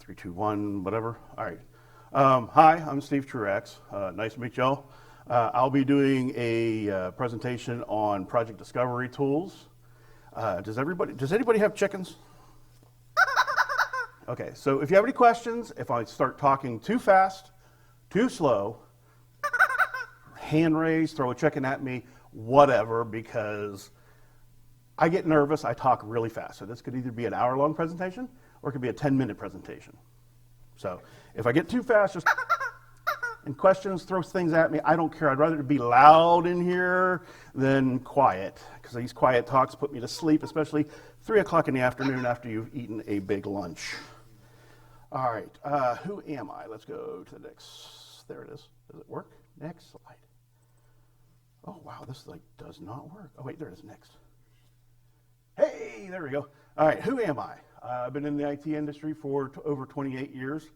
Three, two, one, whatever. All right. Hi, I'm Steve Truax. Nice to meet y'all. I'll be doing a presentation on project discovery tools. Does anybody have chickens? Okay, so if you have any questions, if I start talking too fast, too slow, hand raise, throw a chicken at me, whatever, because I get nervous, I talk really fast. So this could either be an hour-long presentation or it could be a 10-minute presentation. So if I get too fast, just and questions, throw things at me, I don't care. I'd rather be loud in here than quiet, because these quiet talks put me to sleep, especially 3 o'clock in the afternoon after you've eaten a big lunch. All right, who am I? Let's go to the next. There it is. Does it work? Next slide. Oh, wow, this does not work. Oh, wait, there it is, next. Hey, there we go. All right, who am I? I've been in the IT industry for over 28 years.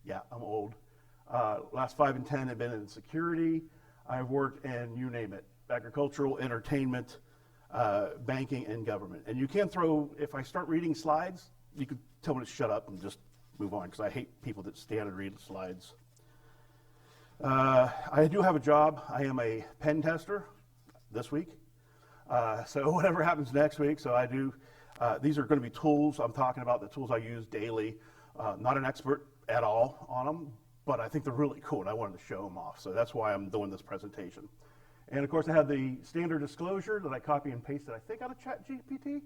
Yeah, I'm old. Last 5 and 10 have been in security. I've worked in, you name it, agricultural, entertainment, banking, and government. And you can throw, if I start reading slides, you could tell me to shut up and just move on, because I hate people that stand and read slides. I do have a job. I am a pen tester this week. So whatever happens next week, so I do, these are going to be tools. I'm talking about the tools I use daily. Not an expert at all on them, but I think they're really cool, and I wanted to show them off. So that's why I'm doing this presentation. And of course, I have the standard disclosure that I copy and pasted, I think, out of ChatGPT.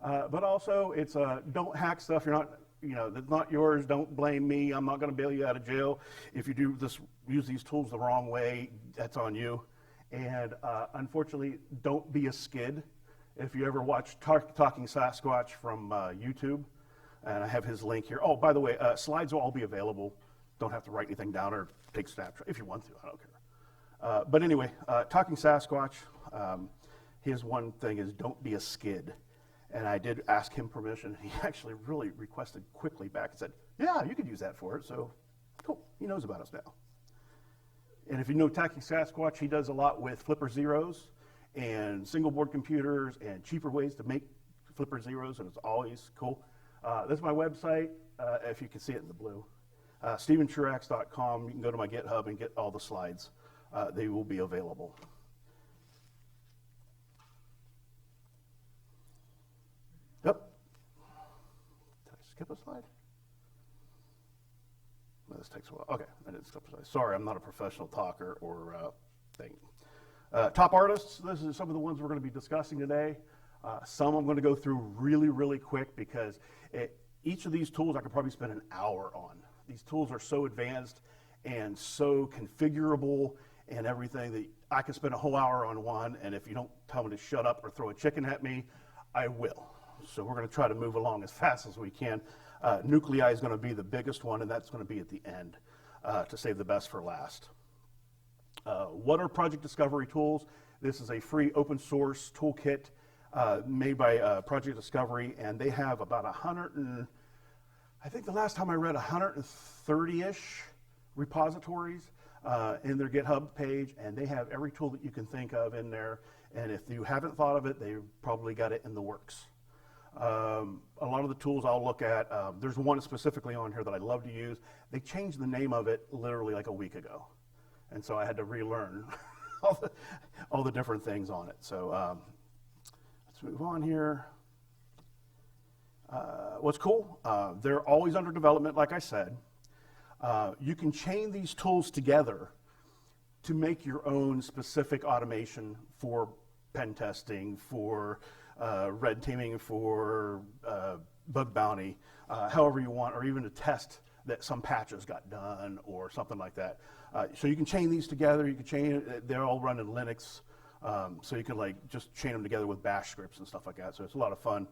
But also, it's don't hack stuff. You're not, that's not yours. Don't blame me. I'm not going to bail you out of jail. If you do this, use these tools the wrong way, that's on you. And unfortunately, don't be a skid. If you ever watch Talking Sasquatch from YouTube, and I have his link here. Oh, by the way, slides will all be available. Don't have to write anything down or take snapshots if you want to. I don't care. But anyway, Talking Sasquatch, his one thing is don't be a skid. And I did ask him permission. He actually really requested quickly back and said, yeah, you could use that for it. So cool, he knows about us now. And if you know Talking Sasquatch, he does a lot with flipper zeros and single board computers and cheaper ways to make flipper zeros, and it's always cool. This is my website, if you can see it in the blue, steventruax.com. You can go to my GitHub and get all the slides. They will be available. Yep. Did I skip a slide? No, this takes a while. Okay, I didn't skip a slide. Sorry, I'm not a professional talker or thing. Top artists, this is some of the ones we're going to be discussing today. Some I'm going to go through really, really quick, because each of these tools I could probably spend an hour on. These tools are so advanced and so configurable and everything that I could spend a whole hour on one, and if you don't tell me to shut up or throw a chicken at me, I will. So we're going to try to move along as fast as we can. Nuclei is going to be the biggest one, and that's going to be at the end to save the best for last. What are project discovery tools? This is a free open source toolkit made by Project Discovery, and they have about I think the last time I read 130-ish repositories in their GitHub page, and they have every tool that you can think of in there, and if you haven't thought of it, they've probably got it in the works. A lot of the tools I'll look at, there's one specifically on here that I love to use. They changed the name of it literally like a week ago, and so I had to relearn all the different things on it. So let's move on here. What's cool, they're always under development, like I said. You can chain these tools together to make your own specific automation for pen testing, for red teaming, for bug bounty, however you want, or even to test that some patches got done or something like that. So you can chain these together. You can chain, they're all run in Linux, so you can just chain them together with bash scripts and stuff like that. So it's a lot of fun.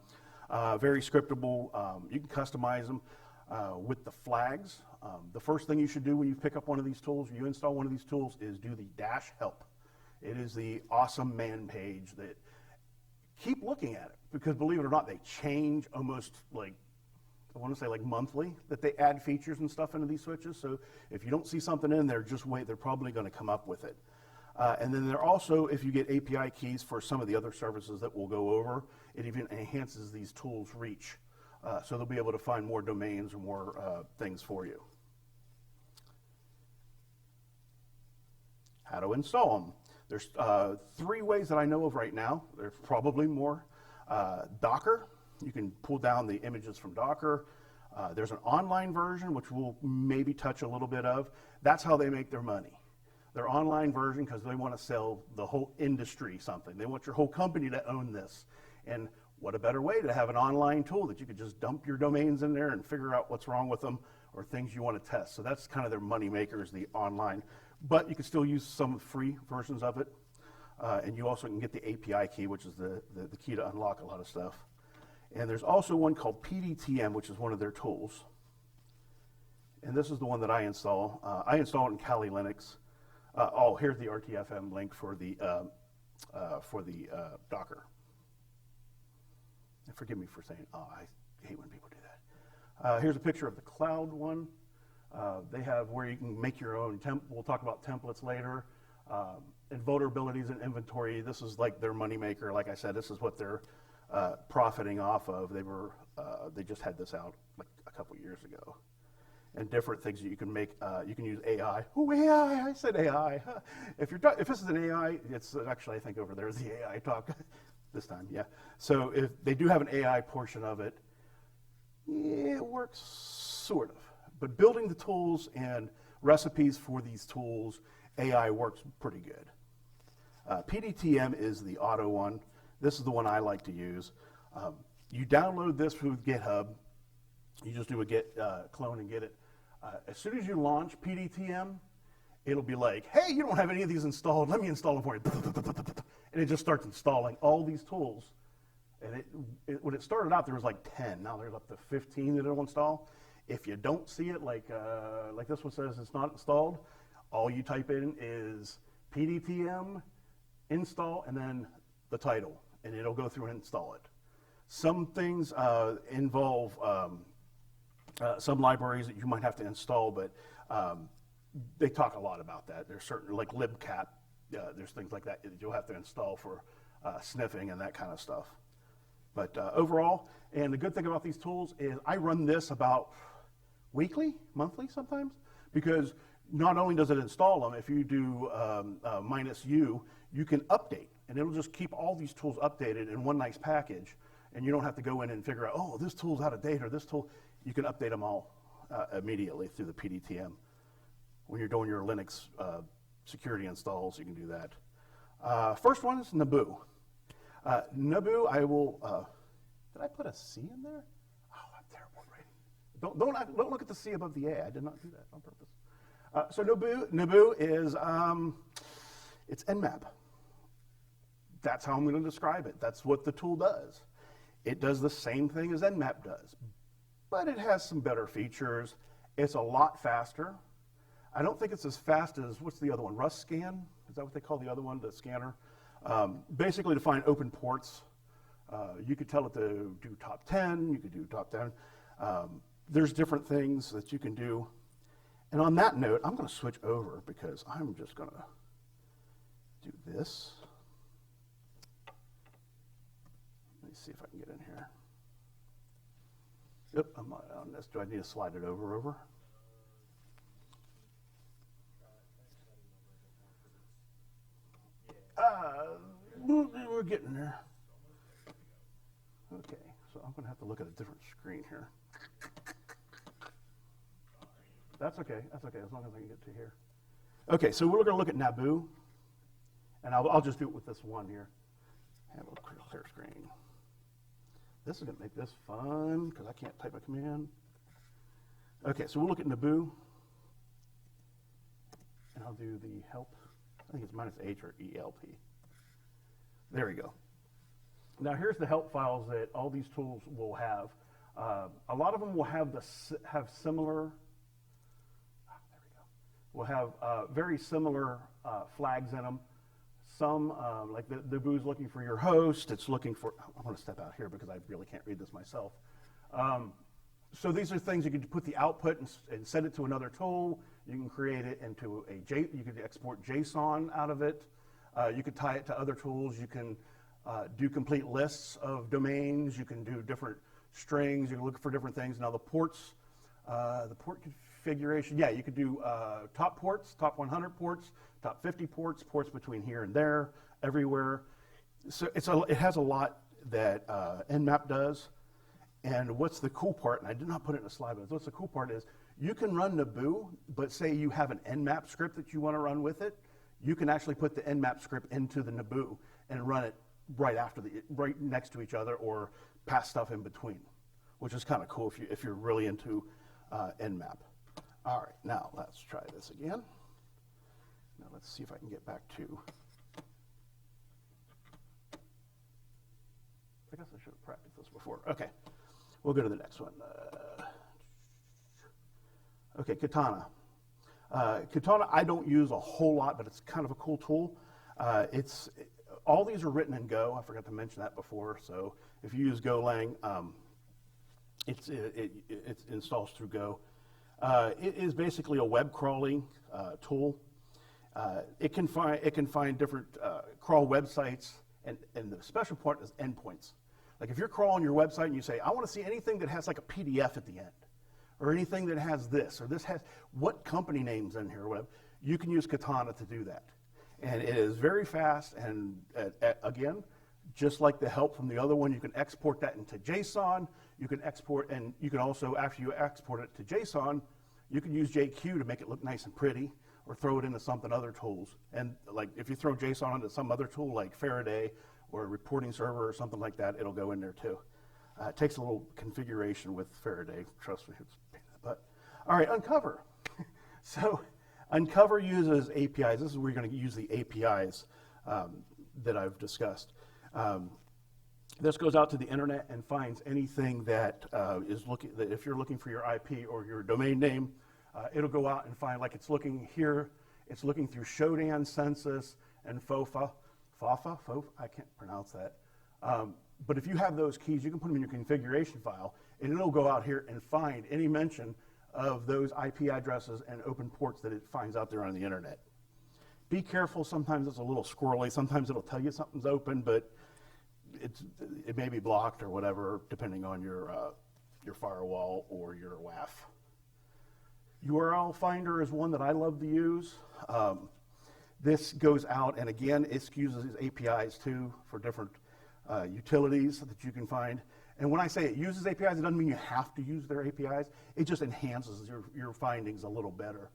Very scriptable. You can customize them with the flags. The first thing you should do when you pick up one of these tools, you install one of these tools, is do the -help. It is the awesome man page that, keep looking at it, because believe it or not, they change almost I want to say monthly, that they add features and stuff into these switches. So if you don't see something in there, just wait, they're probably going to come up with it. And then they're also, if you get API keys for some of the other services that we'll go over, it even enhances these tools' reach so they'll be able to find more domains and more things for you. How to install them. There's 3 ways that I know of right now. There's probably more. Docker, you can pull down the images from Docker. There's an online version, which we'll maybe touch a little bit of. That's how they make their money. Their online version, because they want to sell the whole industry something. They want your whole company to own this. And what a better way to have an online tool that you could just dump your domains in there and figure out what's wrong with them or things you want to test. So that's kind of their money makers, the online. But you can still use some free versions of it. And you also can get the API key, which is the key to unlock a lot of stuff. And there's also one called PDTM, which is one of their tools. And this is the one that I install. I install it in Kali Linux. Here's the RTFM link for the Docker. And forgive me for saying, I hate when people do that. Here's a picture of the cloud one. They have where you can make your own we'll talk about templates later. And vulnerabilities and inventory, this is like their moneymaker. Like I said, this is what they're profiting off of. They just had this out like a couple years ago. And different things that you can make. You can use AI. Oh, AI! I said AI. If this is an AI, it's actually I think over there is the AI talk this time. Yeah. So if they do have an AI portion of it, it works sort of. But building the tools and recipes for these tools, AI works pretty good. PDTM is the auto one. This is the one I like to use. You download this through GitHub. You just do a git clone and get it. As soon as you launch PDTM, it'll be like, hey, you don't have any of these installed. Let me install them for you. And it just starts installing all these tools. And when it started out, there was like 10. Now there's up to 15 that it'll install. If you don't see it, like this one says it's not installed, all you type in is PDTM, install, and then the title, and it'll go through and install it. Some things involve some libraries that you might have to install, but they talk a lot about that. There's certain, like libcat, there's things like that you'll have to install for sniffing and that kind of stuff. But overall, and the good thing about these tools is I run this about weekly, monthly sometimes, because not only does it install them, if you do -u, you can update, and it'll just keep all these tools updated in one nice package, and you don't have to go in and figure out, oh, this tool's out of date, or this tool. You can update them all immediately through the PDTM. When you're doing your Linux security installs, you can do that. First one is Naboo. Naboo, I will, did I put a C in there? Oh, I'm terrible at writing. Don't look at the C above the A. I did not do that on purpose. So Naboo is, it's Nmap. That's how I'm going to describe it. That's what the tool does. It does the same thing as Nmap does, but it has some better features. It's a lot faster. I don't think it's as fast as, what's the other one, RustScan? Is that what they call the other one, the scanner? Basically to find open ports. You could tell it to do top 10, you could do top 10. There's different things that you can do. And on that note, I'm going to switch over because I'm just going to do this. Let me see if I can get in here. Yep, I'm not on this. Do I need to slide it over? We're getting there. Okay, so I'm going to have to look at a different screen here. That's okay, as long as I can get to here. Okay, so we're going to look at Naboo, and I'll just do it with this one here. Have a clear screen. This is going to make this fun, because I can't type a command. Okay, so we'll look at Naboo, and I'll do the help. I think it's -H or ELP. There we go. Now here's the help files that all these tools will have. A lot of them will have similar. There we go. Will have very similar flags in them. Some like the Naboo's looking for your host. It's looking for. I want to step out here because I really can't read this myself. So these are things you can put the output and send it to another tool. You can create it into you could export JSON out of it. You could tie it to other tools. You can do complete lists of domains. You can do different strings. You can look for different things. Now the port configuration, yeah, you could do top ports, top 100 ports, top 50 ports, ports between here and there, everywhere. So it has a lot that Nmap does. And what's the cool part, and I did not put it in a slide, but what's the cool part is you can run Naboo, but say you have an Nmap script that you want to run with it, you can actually put the Nmap script into the Naboo and run it right next to each other or pass stuff in between, which is kind of cool if you're really into Nmap. All right, now let's try this again. Now let's see if I can get back to. I guess I should have practiced this before. Okay, we'll go to the next one. Okay, Katana. Katana I don't use a whole lot, but it's kind of a cool tool. All these are written in Go. I forgot to mention that before. So if you use Golang, it installs through Go. It is basically a web crawling tool. It can find different crawl websites, and the special part is endpoints. Like if you're crawling your website and you say, I want to see anything that has like a PDF at the end, or anything that has this, or this has what company names in here, or whatever, you can use Katana to do that. And it is very fast, and again, just like the help from the other one, you can export that into JSON. You can export, and you can also, after you export it to JSON, you can use JQ to make it look nice and pretty, or throw it into something other tools. And like if you throw JSON into some other tool like Faraday or a reporting server or something like that, it'll go in there too. It takes a little configuration with Faraday, trust me, it's a pain in the butt. All right, Uncover. So Uncover uses APIs. This is where you're going to use the APIs that I've discussed. This goes out to the internet and finds anything that that if you're looking for your IP or your domain name, it'll go out and find, like it's looking here, it's looking through Shodan, Census, and FOFA, I can't pronounce that. But if you have those keys, you can put them in your configuration file, and it'll go out here and find any mention of those IP addresses and open ports that it finds out there on the internet. Be careful, sometimes it's a little squirrely, sometimes it'll tell you something's open, but it may be blocked or whatever, depending on your firewall or your WAF. URL Finder is one that I love to use. This goes out, and again, it uses APIs too for different utilities that you can find. And when I say it uses APIs, it doesn't mean you have to use their APIs. It just enhances your findings a little better.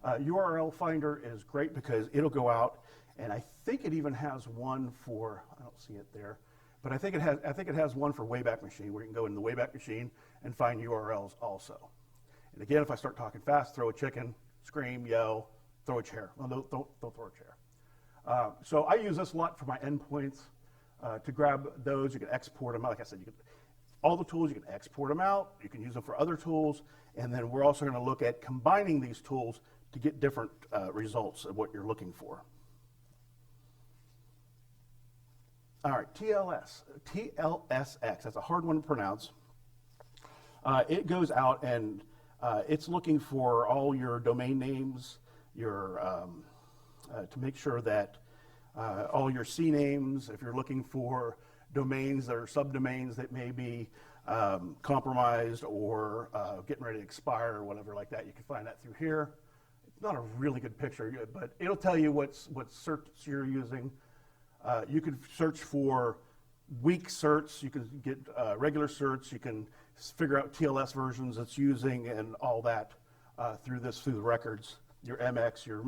URL Finder is great because it'll go out, and I think it even has one for, I don't see it there, but I think it has one for Wayback Machine, where you can go in the Wayback Machine and find URLs also. And again, if I start talking fast, throw a chicken, scream, yell, throw a chair. Well, don't throw a chair. So I use this a lot for my endpoints to grab those. You can export them out. Like I said, all the tools, you can export them out. You can use them for other tools. And then we're also going to look at combining these tools to get different results of what you're looking for. All right, TLSX, that's a hard one to pronounce. It goes out and it's looking for all your domain names, to make sure that all your CNAMEs, if you're looking for domains that are subdomains that may be compromised or getting ready to expire or whatever like that, you can find that through here. It's not a really good picture, but it'll tell you what certs you're using. You can search for weak certs, you can get regular certs, you can figure out TLS versions it's using and all that through the records, your MX, your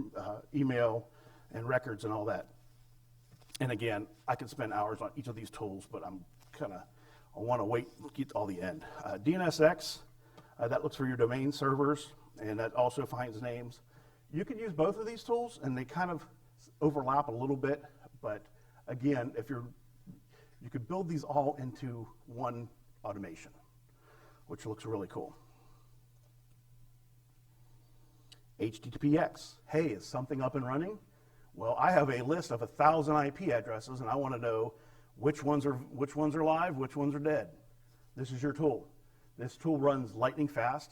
email, and records and all that. And again, I could spend hours on each of these tools, but I want to wait and get all the end. DNSX, that looks for your domain servers, and that also finds names. You could use both of these tools, and they kind of overlap a little bit, but again, you could build these all into one automation, which looks really cool. HTTPX, hey, is something up and running? Well, I have a list of 1,000 IP addresses, and I want to know which ones are live, which ones are dead. This is your tool. This tool runs lightning fast.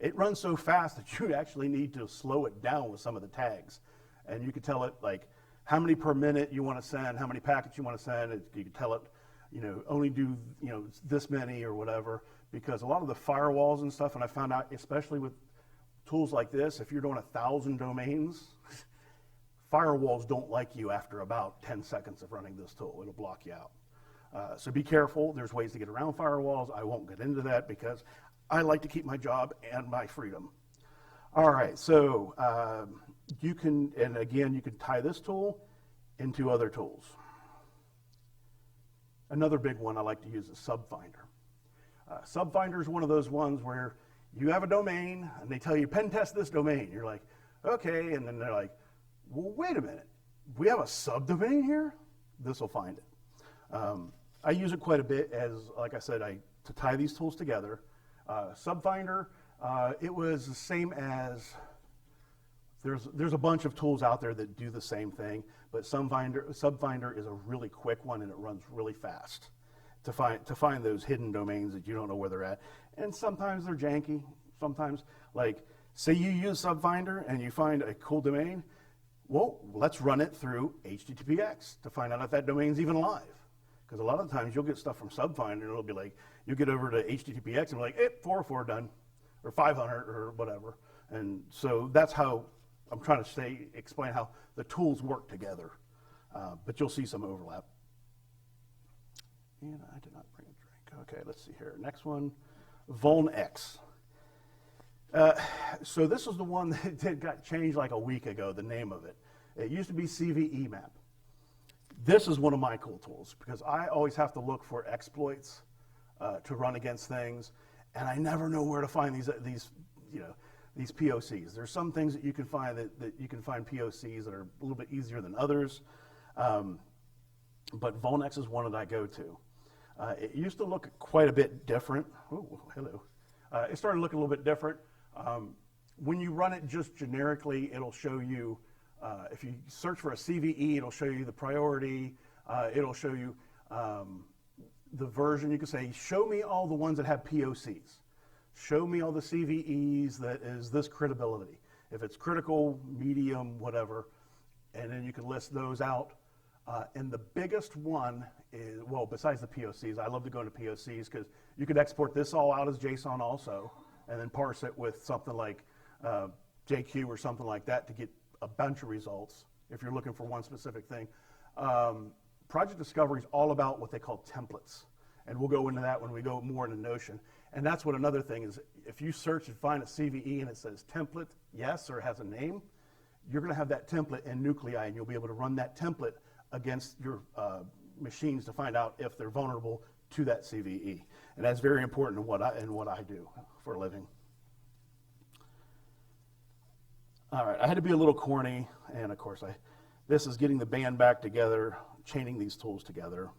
It runs so fast that you actually need to slow it down with some of the tags. And you can tell it like how many per minute you want to send, how many packets you want to send. You can tell it, only do, this many or whatever, because a lot of the firewalls and stuff, and I found out, especially with tools like this, if you're doing 1,000 domains, firewalls don't like you after about 10 seconds of running this tool. It'll block you out. So be careful. There's ways to get around firewalls. I won't get into that because I like to keep my job and my freedom. All right, so you can tie this tool into other tools. Another big one I like to use is Subfinder. Subfinder is one of those ones where you have a domain and they tell you pen test this domain. You're like, okay, and then they're like, well, wait a minute, we have a subdomain here? This will find it. I use it quite a bit as, like I said, to tie these tools together. Subfinder, it was the same as, there's a bunch of tools out there that do the same thing, but Subfinder is a really quick one and it runs really fast to find those hidden domains that you don't know where they're at. And sometimes they're janky. Sometimes, like, say you use Subfinder and you find a cool domain, well, let's run it through HTTPX to find out if that domain's even live. Because a lot of times you'll get stuff from Subfinder and it'll be like, you get over to HTTPX and be like, 404 done, or 500 or whatever. And so that's how I'm trying to explain how the tools work together. But you'll see some overlap. And I did not bring a drink. Okay, let's see here. Next one, VulnX. So this is the one that got changed like a week ago, the name of it. It used to be CVE map. This is one of my cool tools because I always have to look for exploits to run against things, and I never know where to find these POCs. There's some things that you can find that you can find POCs that are a little bit easier than others, but VulnX is one that I go to. It used to look quite a bit different. Oh, hello. It started looking a little bit different. When you run it just generically, it'll show you, if you search for a CVE, it'll show you the priority. It'll show you the version. You can say, show me all the ones that have POCs. Show me all the CVEs that is this credibility. If it's critical, medium, whatever, and then you can list those out. And the biggest one is, well, besides the POCs, I love to go into POCs because you could export this all out as JSON also, and then parse it with something like JQ or something like that to get a bunch of results if you're looking for one specific thing. Project Discovery is all about what they call templates, and we'll go into that when we go more into Notion. And that's what another thing is, if you search and find a CVE and it says template, yes, or it has a name, you're going to have that template in Nuclei, and you'll be able to run that template against your machines to find out if they're vulnerable to that CVE. And that's very important in what I do for a living. All right, I had to be a little corny, and of course, this is getting the band back together, chaining these tools together.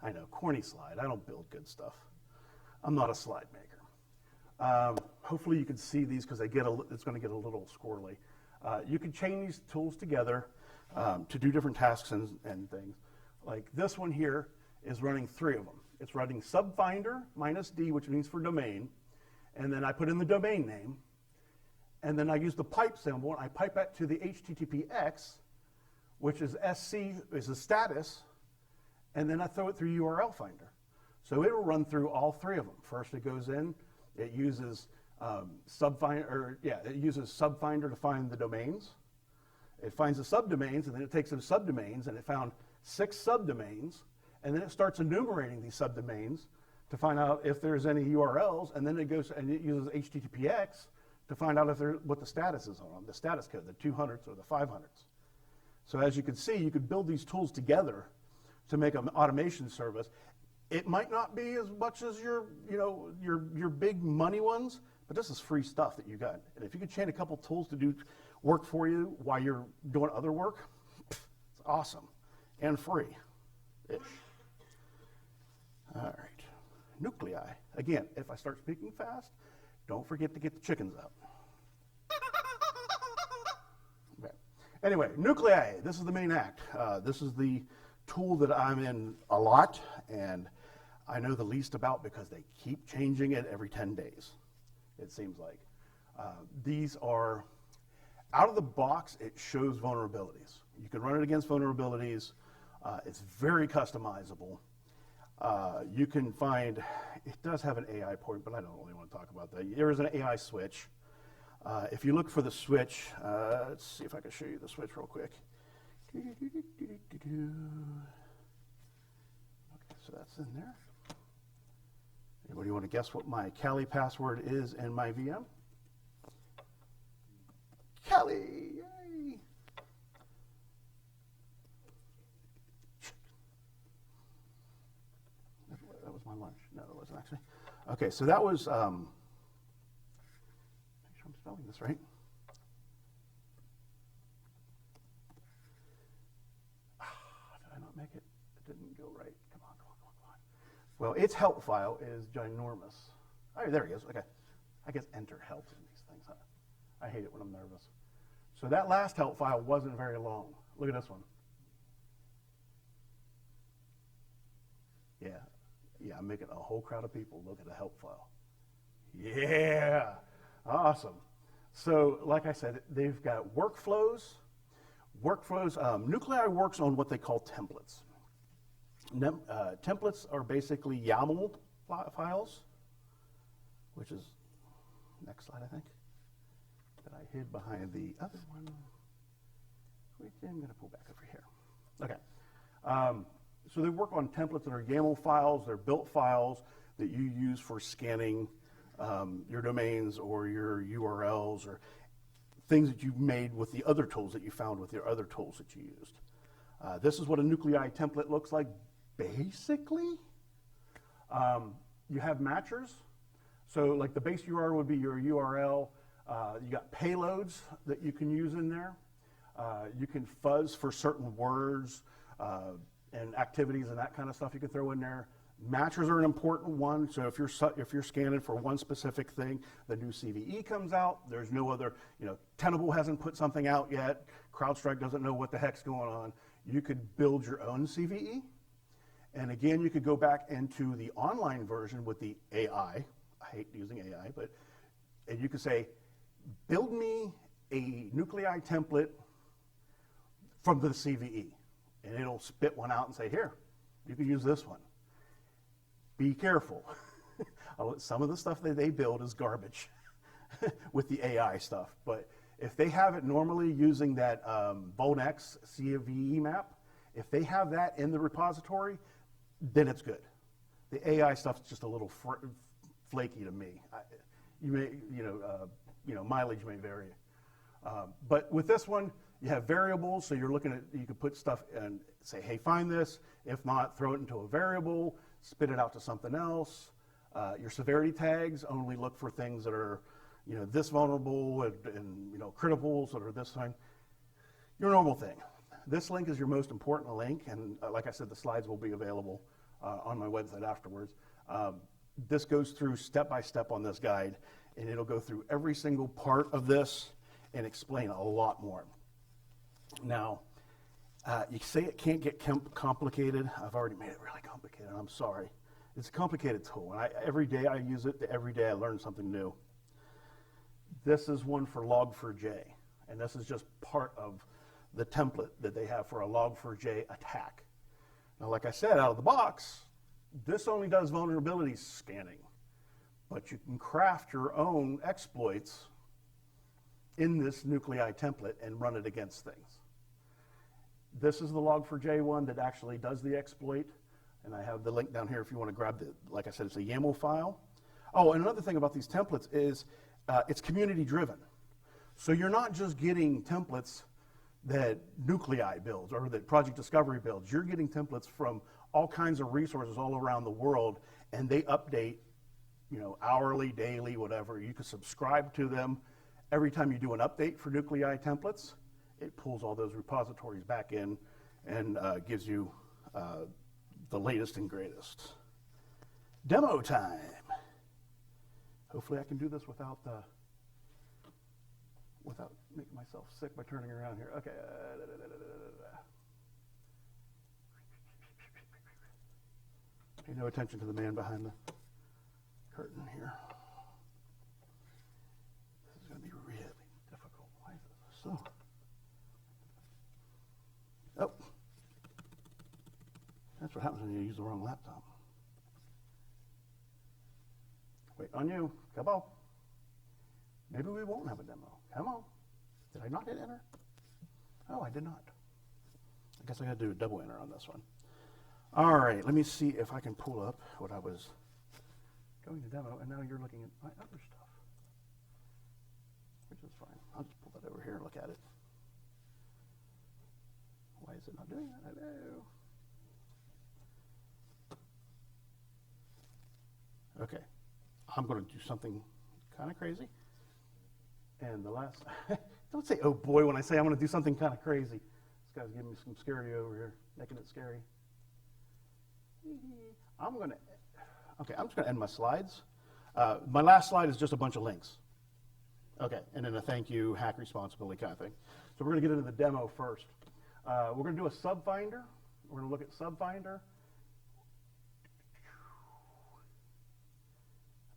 I know, corny slide. I don't build good stuff. I'm not a slide maker. Hopefully you can see these because it's going to get a little squirrely. You can chain these tools together to do different tasks and things. Like this one here is running 3 of them. It's running subfinder -D, which means for domain, and then I put in the domain name, and then I use the pipe symbol, and I pipe that to the HTTPX, which is SC, is the status, and then I throw it through URL Finder. So it'll run through all 3 of them. First it goes in, it uses Subfinder to find the domains. It finds the subdomains, and then it takes those subdomains, and it found 6 subdomains, and then it starts enumerating these subdomains to find out if there's any URLs, and then it goes and it uses HTTPX to find out what the status is on them, the status code, the 200s or the 500s. So as you can see, you could build these tools together to make an automation service. It might not be as much as your big money ones, but this is free stuff that you got. And if you could chain a couple tools to do work for you while you're doing other work, it's awesome and free-ish. All right, Nuclei. Again, if I start speaking fast, don't forget to get the chickens out. Okay. Anyway, Nuclei, this is the main act. This is the tool that I'm in a lot, and I know the least about because they keep changing it every 10 days, it seems like. These are, out of the box, it shows vulnerabilities. You can run it against vulnerabilities. It's very customizable. You can find, it does have an AI port, but I don't really want to talk about that. There is an AI switch. If you look for the switch, let's see if I can show you the switch real quick. Okay, so that's in there. Anybody want to guess what my Kali password is in my VM? Kali, yay! That was my lunch. No, it wasn't actually. Okay, so that was, make sure I'm spelling this right. Did I not make it? It didn't go right. Come on. Well, its help file is ginormous. Oh, there he is. Okay. I guess enter helps in these things. Huh? I hate it when I'm nervous. So that last help file wasn't very long. Look at this one. Yeah, I'm making a whole crowd of people look at the help file. Yeah, awesome. So like I said, they've got workflows. Nuclei works on what they call templates. Templates are basically YAML files, which is, next slide, I think, that I hid behind the other one, which I'm going to pull back over here. Okay. So they work on templates that are YAML files. They're built files that you use for scanning your domains or your URLs or things that you've made with the other tools that you found with your other tools that you used. This is what a nuclei template looks like, basically. You have matchers. So like the base URL would be your URL. You got payloads that you can use in there. You can fuzz for certain words and activities and that kind of stuff you can throw in there. Matchers are an important one. So if you're scanning for one specific thing, the new CVE comes out. There's no other, Tenable hasn't put something out yet. CrowdStrike doesn't know what the heck's going on. You could build your own CVE. And again, you could go back into the online version with the AI. I hate using AI, and you could say, build me a nuclei template from the CVE. And it'll spit one out and say, here, you can use this one. Be careful. Some of the stuff that they build is garbage with the AI stuff. But if they have it normally using that BoneX CVE map, if they have that in the repository, then it's good. The AI stuff's just a little flaky to me. Mileage may vary. But with this one, you have variables, so you can put stuff and say, hey, find this. If not, throw it into a variable, spit it out to something else. Your severity tags only look for things that are, this vulnerable and criticals that are this thing. Your normal thing. This link is your most important link, and like I said, the slides will be available on my website afterwards. This goes through step by step on this guide, and it'll go through every single part of this and explain a lot more. Now, you say it can't get complicated. I've already made it really complicated. I'm sorry. It's a complicated tool, and every day I use it. Every day I learn something new. This is one for log4j, and this is just part of the template that they have for a log4j attack. Now, like I said, out of the box, this only does vulnerability scanning, but you can craft your own exploits in this nuclei template and run it against things. This is the log4j one that actually does the exploit, and I have the link down here if you want to grab the, like I said, it's a YAML file. Oh, and another thing about these templates is it's community driven. So you're not just getting templates that Nuclei builds or that Project Discovery builds. You're getting templates from all kinds of resources all around the world, and they update, hourly, daily, whatever. You can subscribe to them. Every time you do an update for Nuclei templates, it pulls all those repositories back in and gives you the latest and greatest. Demo time. Hopefully I can do this without making myself sick by turning around here. Okay. Pay no attention to the man behind the curtain here. This is going to be really difficult. Why is it so? Oh. That's what happens when you use the wrong laptop. Wait on you. Come on. Maybe we won't have a demo. Come on. Did I not hit enter? Oh, I did not. I guess I got to do a double enter on this one. All right, let me see if I can pull up what I was going to demo, and now you're looking at my other stuff, which is fine. I'll just pull that over here and look at it. Why is it not doing that? Hello. Okay, I'm going to do something kind of crazy. And the last, don't say, oh boy, when I say I'm going to do something kind of crazy. This guy's giving me some scary over here, making it scary. I'm just going to end my slides. My last slide is just a bunch of links. Okay, and then a thank you, hack responsibly kind of thing. So we're going to get into the demo first. We're going to do a sub finder. We're going to look at sub finder.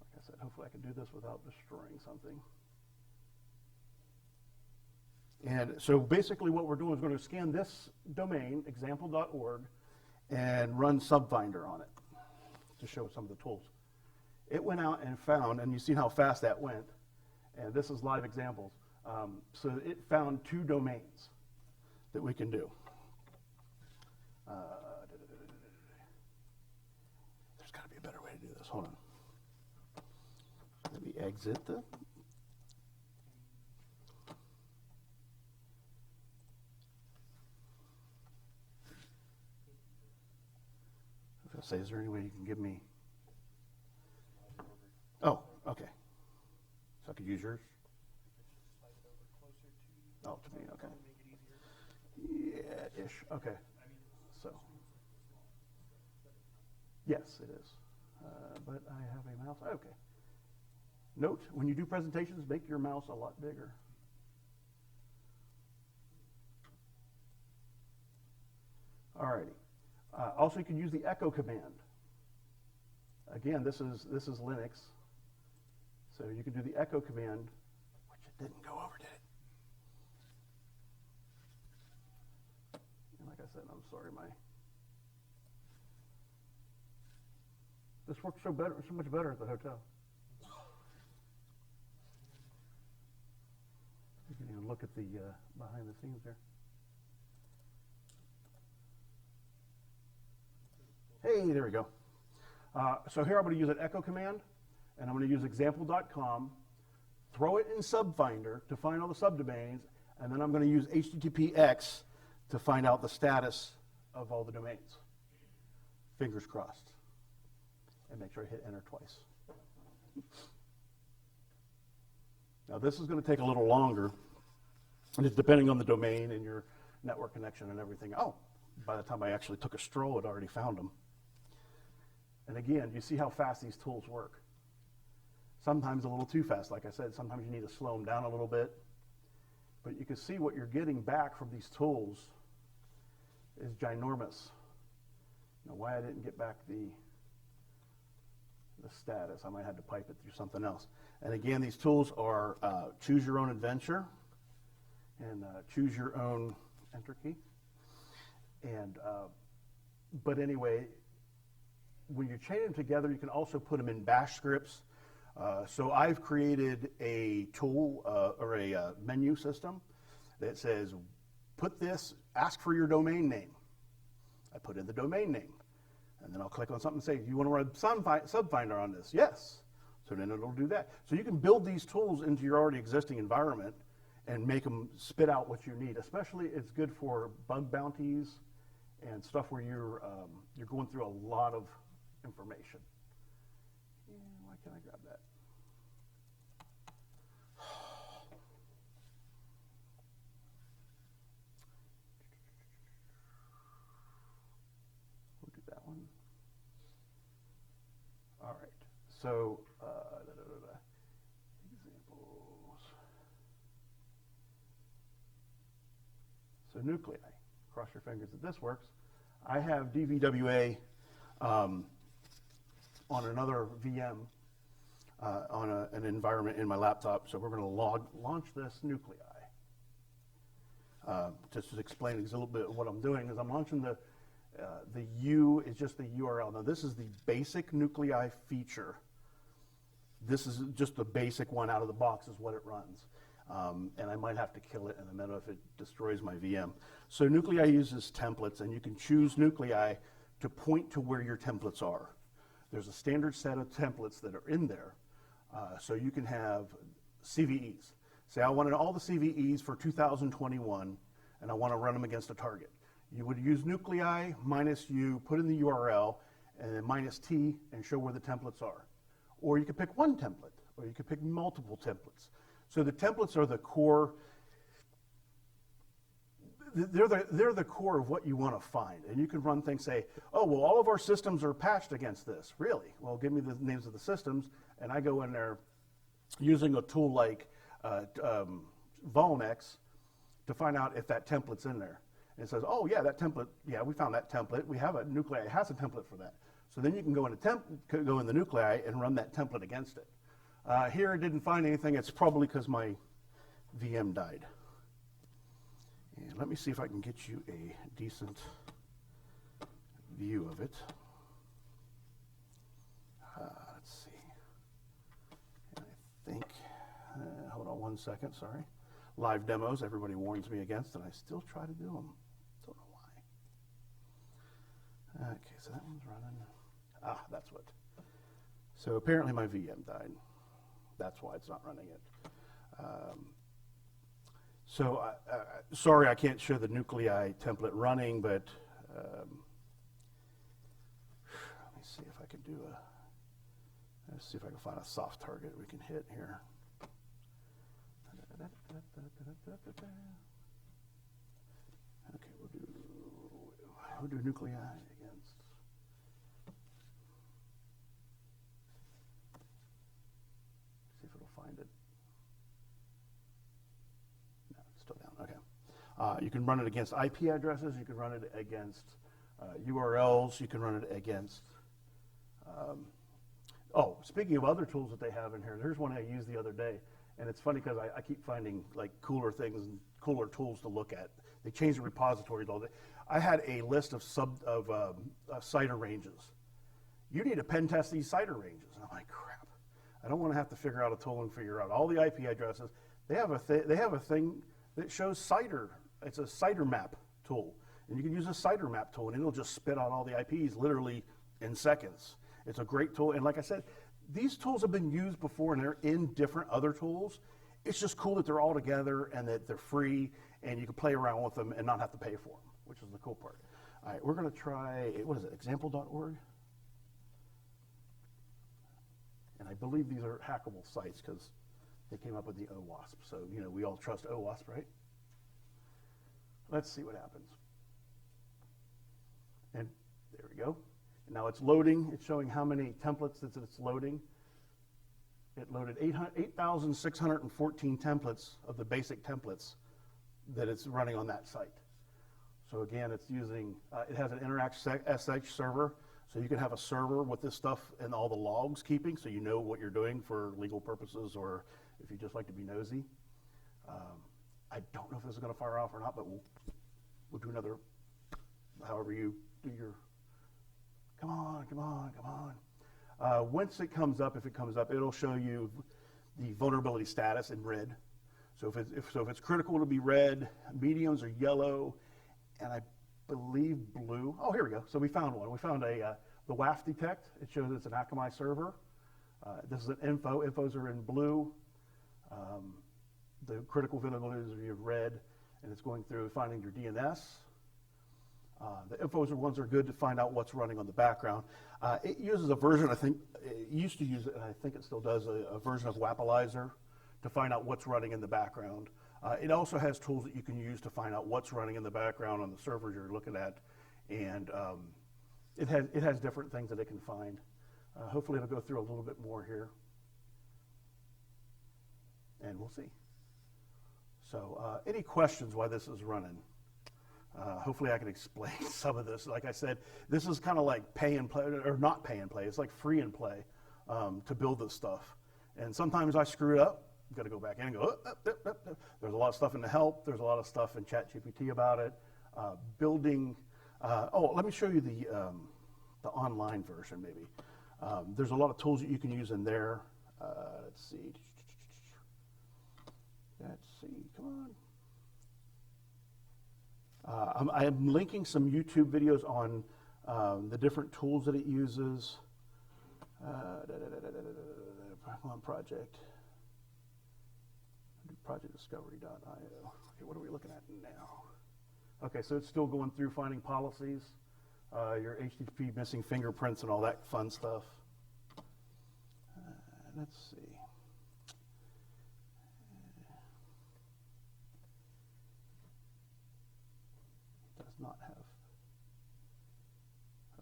Like I said, hopefully I can do this without destroying something. And so basically what we're doing is we're going to scan this domain, example.org, and run subfinder on it to show some of the tools. It went out and found, and you see how fast that went, and this is live examples. So it found 2 domains that we can do. There's got to be a better way to do this. Hold on. Let me exit the... Say, is there any way you can give me? Oh, okay. So I could use yours? Oh, to me, okay. Yeah, ish. Okay. So, yes, it is. But I have a mouse. Okay. Note, when you do presentations, make your mouse a lot bigger. All righty. Also, you can use the echo command. Again, this is Linux, so you can do the echo command, which it didn't go over, did it? And like I said, I'm sorry, this works so much better at the hotel. You can even look at the behind the scenes there. Hey, there we go. So here I'm going to use an echo command, and I'm going to use example.com, throw it in subfinder to find all the subdomains, and then I'm going to use HTTPX to find out the status of all the domains. Fingers crossed. And make sure I hit enter twice. Now this is going to take a little longer, and it's depending on the domain and your network connection and everything. Oh, by the time I actually took a stroll, I'd already found them. And again, you see how fast these tools work. Sometimes a little too fast, like I said. Sometimes you need to slow them down a little bit. But you can see what you're getting back from these tools is ginormous. Now, why I didn't get back the status, I might have to pipe it through something else. And again, these tools are choose your own adventure and choose your own enter key. And but anyway, when you chain them together, you can also put them in bash scripts. So I've created a tool or a menu system that says, put this, ask for your domain name. I put in the domain name. And then I'll click on something and say, do you want to run subfinder on this? Yes. So then it'll do that. So you can build these tools into your already existing environment and make them spit out what you need. Especially it's good for bug bounties and stuff where you're going through a lot of information. Yeah, why can't I grab that? We'll do that one. All right. So examples. So nuclei. Cross your fingers that this works. I have DVWA on another VM on an environment in my laptop. So we're going to launch this nuclei. Just to explain a little bit of what I'm doing is I'm launching the U is just the URL. Now this is the basic nuclei feature This is just the basic one out of the box is what it runs. And I might have to kill it in a minute if it destroys my VM. So nuclei uses templates, and you can choose nuclei to point to where your templates are. There's a standard set of templates that are in there. So you can have CVEs. Say I wanted all the CVEs for 2021, and I want to run them against a target. You would use nuclei minus U, put in the URL, and then minus T, and show where the templates are. Or you could pick one template, or you could pick multiple templates. So the templates are the core. They're the core of what you want to find. And you can run things, say, oh, well, all of our systems are patched against this. Really? Well, give me the names of the systems, and I go in there using a tool like Volnex to find out if that template's in there. And it says, oh, yeah, that template, yeah, we found that template. We have a nuclei, it has a template for that. So then you can go in the nuclei and run that template against it. Here I didn't find anything. It's probably because my VM died. And let me see if I can get you a decent view of it. Let's see. And I think, hold on one second, sorry. Live demos, everybody warns me against, and I still try to do them. Don't know why. Okay, so that one's running. Ah, that's what. So apparently my VM died. That's why it's not running it. Sorry I can't show the nuclei template running, but let me see if I can do let's see if I can find a soft target we can hit here. Okay, we'll do nuclei against. See if it'll find it. No, it's still down. Okay. You can run it against IP addresses. You can run it against URLs. You can run it against. Oh, speaking of other tools that they have in here, here's one I used the other day. And it's funny because I keep finding like cooler things and cooler tools to look at. They change the repositories all day. I had a list of CIDR ranges. You need to pen test these CIDR ranges. And I'm like, crap. I don't want to have to figure out a tool and figure out all the IP addresses. They have a thing that shows CIDR. It's a CIDR map tool. And you can use a CIDR map tool, and it'll just spit out all the IPs literally in seconds. It's a great tool. And like I said, these tools have been used before, and they're in different other tools. It's just cool that they're all together and that they're free, and you can play around with them and not have to pay for them, which is the cool part. All right, we're going to try, what is it, example.org? And I believe these are hackable sites because they came up with the OWASP. So, you know, we all trust OWASP, right? Let's see what happens. And there we go. Now it's loading. It's showing how many templates that it's loading. It loaded 8,614 templates of the basic templates that it's running on that site. So again, it's using, it has an interact SH server, so you can have a server with this stuff and all the logs keeping, so you know what you're doing for legal purposes or if you just like to be nosy. I don't know if this is going to fire off or not, but we'll do another, however you do your. Come on, come on, come on. Once it comes up, if it comes up, it'll show you the vulnerability status in red. So if it's critical, it'll be red. Mediums are yellow, and I believe blue. Oh, here we go. So we found one. We found the WAF detect. It shows it's an Akamai server. This is an info. Infos are in blue. The critical vulnerabilities are in red, and it's going through finding your DNS. The infos are ones that are good to find out what's running on the background. It uses a version, I think, it used to use it, and I think it still does, a version of Wapalizer to find out what's running in the background. It also has tools that you can use to find out what's running in the background on the servers you're looking at, and it has different things that it can find. Hopefully it'll go through a little bit more here, and we'll see. So any questions why this is running? Hopefully I can explain some of this. Like I said, this is kind of like pay and play, or not pay and play. It's like free and play to build this stuff. And sometimes I screw it up. I've got to go back in and go, There's a lot of stuff in the help. There's a lot of stuff in ChatGPT about it. Building, let me show you the online version maybe. There's a lot of tools that you can use in there. Let's see. Let's see, come on. I'm linking some YouTube videos on the different tools that it uses. One project. Projectdiscovery.io. Okay, what are we looking at now? Okay, so it's still going through finding policies, your HTTP missing fingerprints and all that fun stuff. Let's see. It does not have.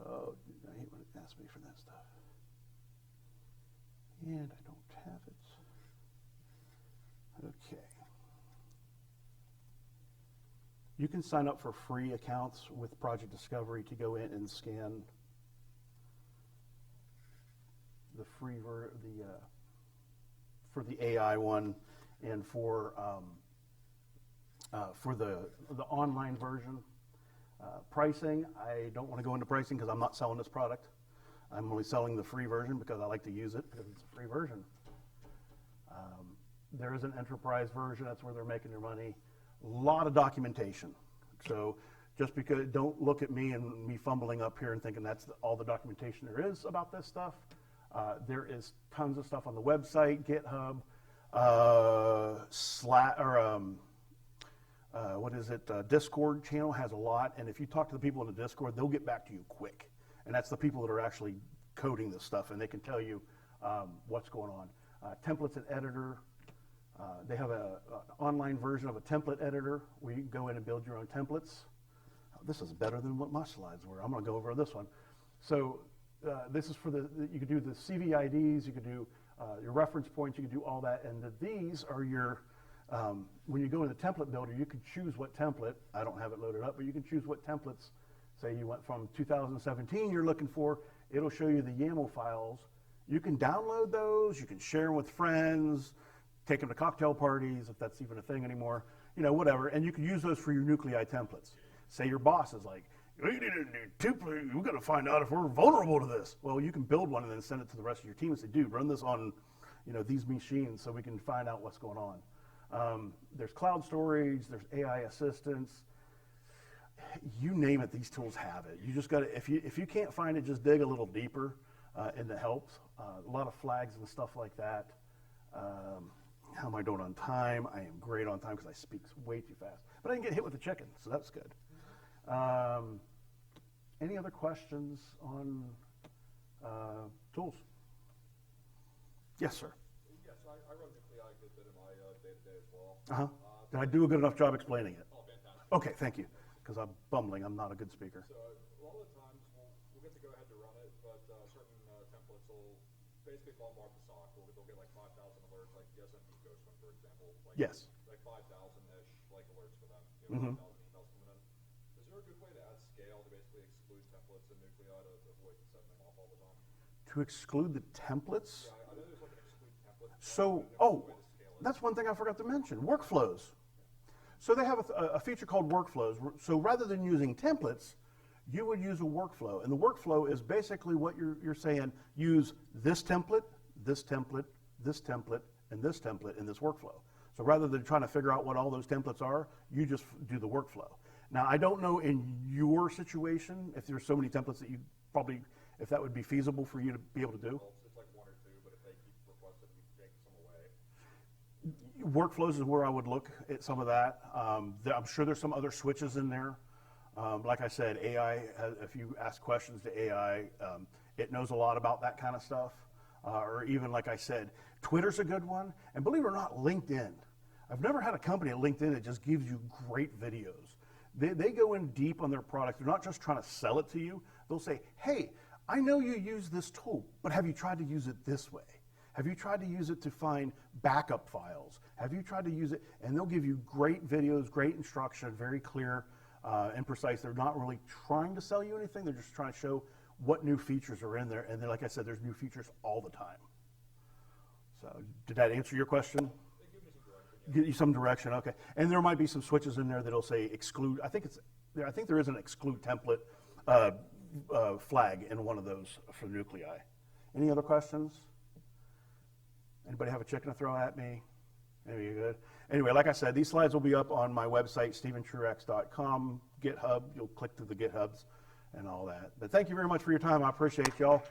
Oh, I hate when it asks me for that stuff. And I don't have it. Okay. You can sign up for free accounts with Project Discovery to go in and scan the free for the AI one, and for the online version. Pricing, I don't want to go into pricing because I'm not selling this product. I'm only selling the free version because I like to use it because it's a free version. There is an enterprise version, that's where they're making their money. A lot of documentation. So just because, don't look at me and me fumbling up here and thinking that's all the documentation there is about this stuff. There is tons of stuff on the website, GitHub, Discord channel has a lot, and if you talk to the people in the Discord, they'll get back to you quick. And that's the people that are actually coding this stuff, and they can tell you what's going on. Templates and editor. They have an online version of a template editor where you can go in and build your own templates. This is better than what my slides were. I'm going to go over this one. So this is for you can do the CVIDs, you can do your reference points, you can do all that, and these are your, when you go in the template builder, you can choose what template, I don't have it loaded up, but you can choose what templates, say you went from 2017 you're looking for, it'll show you the YAML files. You can download those, you can share them with friends, take them to cocktail parties, if that's even a thing anymore, you know, whatever, and you can use those for your nuclei templates. Say your boss is like, we got to find out if we're vulnerable to this. Well, you can build one and then send it to the rest of your team and say, dude, run this on, you know, these machines so we can find out what's going on. There's cloud storage, there's AI assistance. You name it, these tools have it. You just got to, if you can't find it, just dig a little deeper, and it helps. A lot of flags and stuff like that. How am I doing on time? I am great on time because I speak way too fast. But I didn't get hit with the chicken, so that's good. Any other questions on tools? Yes, sir. Yes, I run nuclei a good bit in my day-to-day as well. Did I do a good enough job explaining it? Oh, fantastic. Okay, thank you. Because I'm bumbling. I'm not a good speaker. So a lot of the times we'll get to go ahead to run it, but certain templates will basically bombard the SOC. They'll get like 5,000 alerts, like the SMP Ghostman, for example. Like, yes. Like 5,000-ish like alerts for them. You know, 5,000 emails coming in. Is there a good way to add scale to basically exclude templates and nuclei to avoid setting them off all the time? To exclude the templates? Yeah, I know there's like an exclude template. So, that's one thing I forgot to mention, workflows. So they have a feature called workflows. So rather than using templates, you would use a workflow. And the workflow is basically what you're saying, use this template, this template, this template, and this template in this workflow. So rather than trying to figure out what all those templates are, you just do the workflow. Now, I don't know in your situation, if there's so many templates that you probably, if that would be feasible for you to be able to do. It's like one or two, but if they keep requesting, we can take some away. Workflows is where I would look at some of that. I'm sure there's some other switches in there. Like I said, AI, if you ask questions to AI, it knows a lot about that kind of stuff. Or even, like I said, Twitter's a good one. And believe it or not, LinkedIn. I've never had a company at LinkedIn that just gives you great videos. They go in deep on their product. They're not just trying to sell it to you. They'll say, hey, I know you use this tool, but have you tried to use it this way? Have you tried to use it to find backup files? Have you tried to use it? And they'll give you great videos, great instruction, very clear and precise. They're not really trying to sell you anything. They're just trying to show what new features are in there. And then, like I said, there's new features all the time. So did that answer your question? Give you some direction, okay. And there might be some switches in there that'll say exclude. I think there is an exclude template flag in one of those for nuclei. Any other questions? Anybody have a chicken to throw at me? Maybe you're good. Anyway, like I said, these slides will be up on my website, steventruax.com, GitHub. You'll click through the GitHubs and all that. But thank you very much for your time. I appreciate y'all.